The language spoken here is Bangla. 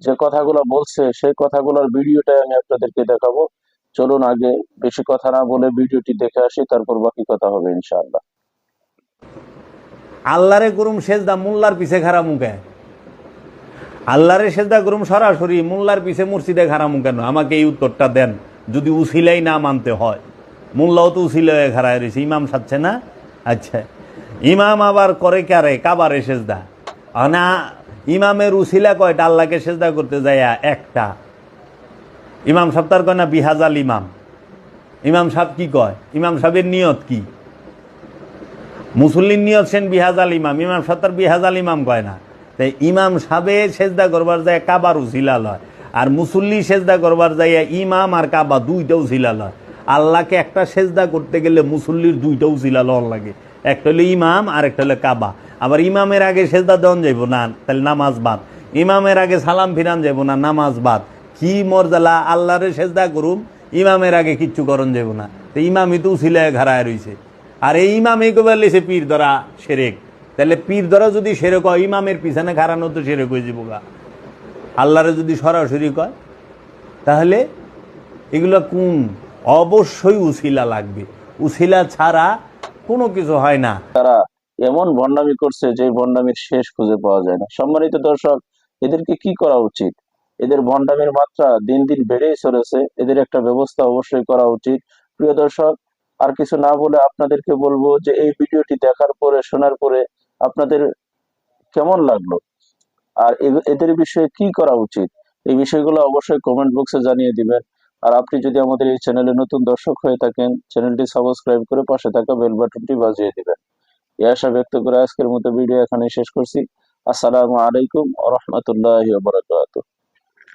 যে কথাগুলো বলছে সেই কথাগুলোর ভিডিওটাই আমি আপনাদেরকে দেখাবো। চলুন আগে বেশি কথা না বলে ভিডিওটি দেখে আসি, তারপর বাকি কথা হবে ইনশাআল্লাহ। আল্লাহরে করুম সেজদা মোল্লার পিছে খারা মুখে, আল্লাহরে সেজদা করুম সরাসরি মোল্লার পিছে মসজিদে খারামু কেন? আমাকে এই উত্তরটা দেন। যদি উসিলাই না মানতে হয়, মোল্লাও তো উসিলায় খাড়ায় রয়েছে, ইমাম সাচ্ছে না। আচ্ছা, ইমাম আবার করে কারে? কাবারে সেজদা না। ইমামের উসিলা কয়টা? আল্লাহকে সেজদা করতে যায় একটা। ইমাম সাহেব তার কয় না বিহাজাল ইমাম। ইমাম সাহেব কি কয়? ইমাম সাহেবের নিয়ত কি? মুসল্লির নিয়ত সেন বিহাজাল ইমাম, ইমাম সাহেব তার বিহাজাল ইমাম কয় না। তাই ইমাম সাহেবে সেজদা করবার যায় কাবার উসিলা লয়, আর মুসল্লি সেজদা করবার যায় ইমাম আর কাবা দুইটা উসিলা লয়। আল্লাহকে একটা সেজদা করতে গেলে মুসল্লির দুইটা উসিলা লওয়ার লাগে, একটা হলো ইমাম আর একটা হলো কাবা। আবার ইমামের আগে সেজদা দেওয়ান যাইব না, তাহলে নামাজ বাদ। ইমামের আগে সালাম ফিরান যাইব না, নামাজ বাদ। কি মর্যাদা! আল্লাহরে সেজদা করুম, ইমামের আগে কিচ্ছু করন যাইব না। তো ইমামই তো উসিলায় ঘাড়ায় রইছে। আর এই ইমাম এই কবার লেছে পীর ধরা সেরেক। তাহলে পীর ধরা যদি সেরেক হয়, ইমামের পিছনে খাড়ানো তো সেরেক হয়ে যাবো গা। আল্লাহরে যদি সরাসরি কয়, তাহলে এগুলো কোন? অবশ্যই উসিলা লাগবে, উসিলা ছাড়া কোনো কিছু হয় না। তারা এমন ভণ্ডামি করছে যে ভণ্ডামির শেষ খুঁজে পাওয়া যায় না। সম্মানিত দর্শক, এদেরকে কি করা উচিত? এদের ভণ্ডামির মাত্রা দিন দিন বেড়েই চলেছে, এদের একটা ব্যবস্থা অবশ্যই করা উচিত। প্রিয় দর্শক, আর কিছু না বলে আপনাদেরকে বলবো যে এই ভিডিওটি দেখার পরে, শোনার পরে আপনাদের কেমন লাগলো, আর এদের বিষয়ে কি করা উচিত, এই বিষয়গুলো অবশ্যই কমেন্ট বক্সে জানিয়ে দিবেন। আর আপনি যদি আমাদের এই চ্যানেলে নতুন দর্শক হয়ে থাকেন, চ্যানেলটি সাবস্ক্রাইব করে পাশে থাকা বেল বাটনটি বাজিয়ে দিবেন। এই আশা ব্যক্ত করে আজকের মতো ভিডিও এখানে শেষ করছি। আসসালামু আলাইকুম ওয়া রাহমাতুল্লাহি ওয়া বারাকাতুহু।